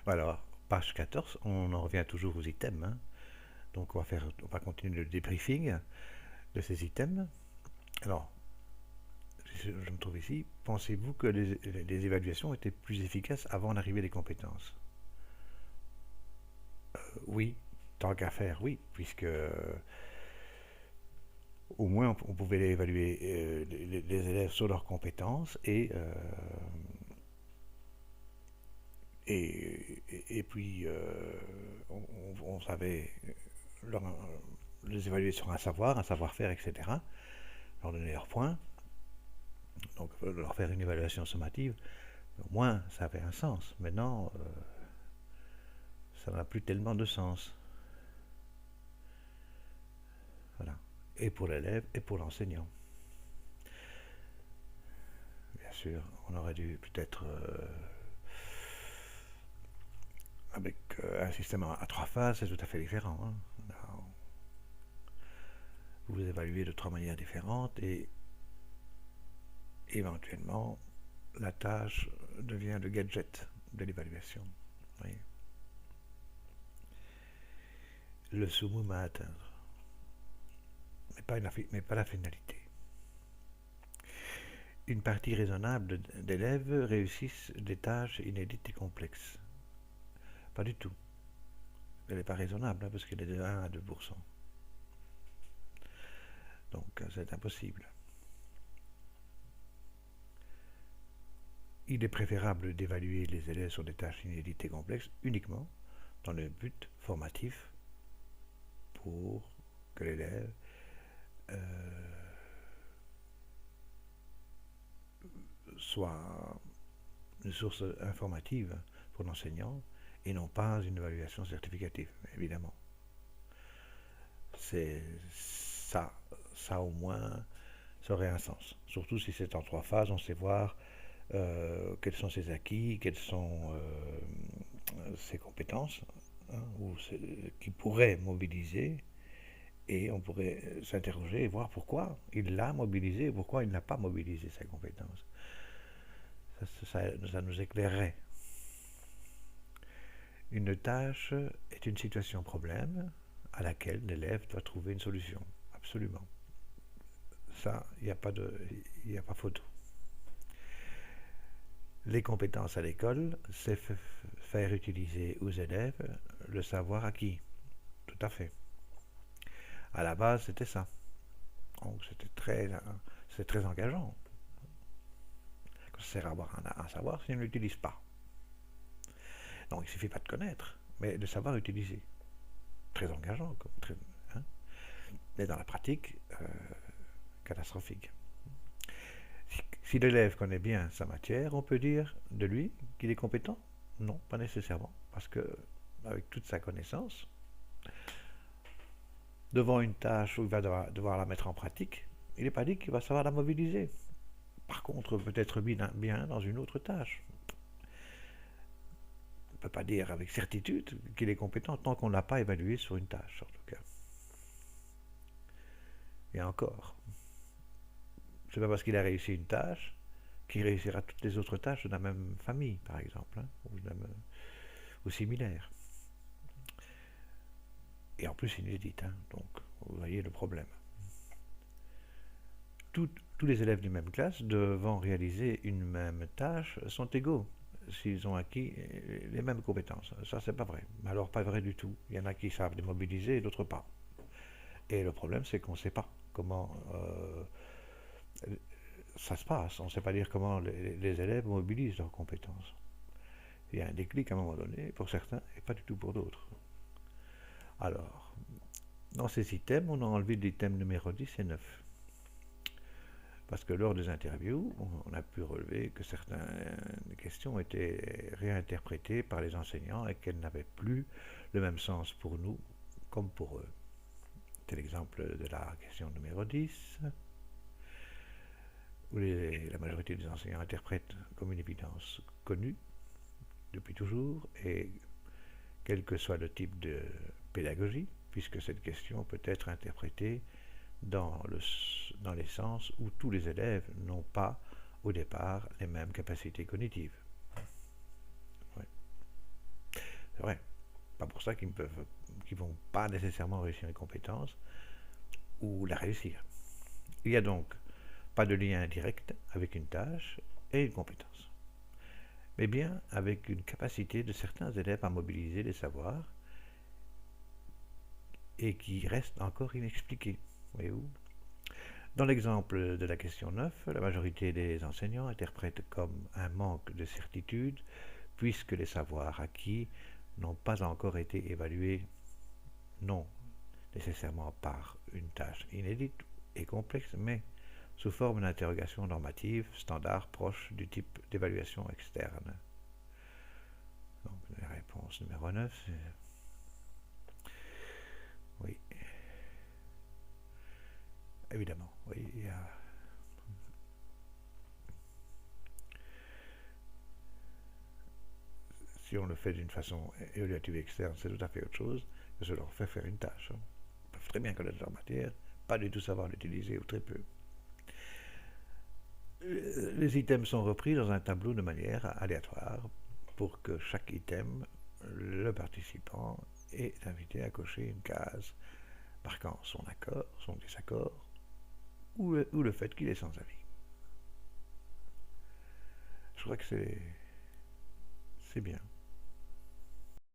Alors, page 14, on en revient toujours aux items, hein. Donc on va continuer le débriefing de ces items. Alors, je me trouve ici. Pensez-vous que les évaluations étaient plus efficaces avant l'arrivée des compétences? Oui, tant qu'à faire, oui, puisque au moins on pouvait évaluer les élèves sur leurs compétences et puis on savait leur, les évaluer sur un savoir-faire, etc. Leur donner leurs points, donc leur faire une évaluation sommative. Au moins ça avait un sens. Maintenant, ça n'a plus tellement de sens. Voilà. Et pour l'élève et pour l'enseignant. Bien sûr, on aurait dû peut-être avec un système à trois phases, c'est tout à fait différent, hein. Vous évaluez de trois manières différentes et éventuellement la tâche devient le gadget de l'évaluation. Oui. Le summum à atteindre, mais pas la finalité. Une partie raisonnable d'élèves réussissent des tâches inédites et complexes. Pas du tout. Elle n'est pas raisonnable, hein, parce qu'elle est de 1 à 2%. Donc c'est impossible. Il est préférable d'évaluer les élèves sur des tâches inédites et complexes uniquement dans le but formatif pour que l'élève soit une source informative pour l'enseignant et non pas une évaluation certificative, évidemment. C'est ça, ça au moins, ça aurait un sens. Surtout si c'est en trois phases, on sait voir quels sont ses acquis, quelles sont ses compétences, hein, qui pourraient mobiliser, et on pourrait s'interroger et voir pourquoi il l'a mobilisé et pourquoi il n'a pas mobilisé sa compétence. Ça nous éclairerait. Une tâche est une situation problème à laquelle l'élève doit trouver une solution. Absolument. Ça, il n'y a pas photo. Les compétences à l'école, c'est faire utiliser aux élèves le savoir acquis. Tout à fait. À la base, c'était ça. Donc c'est très engageant. Ça sert à avoir un savoir si on ne l'utilise pas. Donc il ne suffit pas de connaître, mais de savoir utiliser. Très engageant, hein. Mais dans la pratique, catastrophique. Si l'élève connaît bien sa matière, on peut dire de lui qu'il est compétent? Non, pas nécessairement, parce que avec toute sa connaissance, devant une tâche où il va devoir la mettre en pratique, il n'est pas dit qu'il va savoir la mobiliser. Par contre, peut-être bien dans une autre tâche. On ne peut pas dire avec certitude qu'il est compétent tant qu'on ne l'a pas évalué sur une tâche, en tout cas. Et encore, c'est pas parce qu'il a réussi une tâche qu'il réussira toutes les autres tâches de la même famille, par exemple, hein, ou similaires. Et en plus inédite, hein, donc vous voyez le problème. Tous les élèves d'une même classe devant réaliser une même tâche sont égaux s'ils ont acquis les mêmes compétences. Ça, c'est pas vrai. Mais alors, pas vrai du tout. Il y en a qui savent les mobiliser et d'autres pas. Et le problème, c'est qu'on ne sait pas comment ça se passe. On ne sait pas dire comment les élèves mobilisent leurs compétences. Il y a un déclic à un moment donné pour certains et pas du tout pour d'autres. Alors, dans ces items, on a enlevé l'item numéro 10 et 9. Parce que lors des interviews, on a pu relever que certaines questions étaient réinterprétées par les enseignants et qu'elles n'avaient plus le même sens pour nous comme pour eux. C'est l'exemple de la question numéro 10, où la majorité des enseignants interprètent comme une évidence connue depuis toujours, et quel que soit le type de pédagogie, puisque cette question peut être interprétée dans les sens où tous les élèves n'ont pas au départ les mêmes capacités cognitives. Ouais. pour ça qu'ils ne vont pas nécessairement réussir une compétence ou la réussir. Il n'y a donc pas de lien direct avec une tâche et une compétence, mais bien avec une capacité de certains élèves à mobiliser les savoirs et qui restent encore inexpliqués. Voyez-vous? Dans l'exemple de la question 9, la majorité des enseignants interprètent comme un manque de certitude puisque les savoirs acquis n'ont pas encore été évalués, non nécessairement par une tâche inédite et complexe, mais sous forme d'interrogation normative standard proche du type d'évaluation externe. Donc la réponse numéro 9, c'est oui. Évidemment, oui, il y a si on le fait d'une façon évaluative externe, c'est tout à fait autre chose que ça leur fait faire une tâche. Ils peuvent très bien connaître leur matière, pas du tout savoir l'utiliser ou très peu. Les items sont repris dans un tableau de manière aléatoire pour que chaque item, le participant est invité à cocher une case marquant son accord, son désaccord ou le fait qu'il est sans avis. Je crois que c'est bien.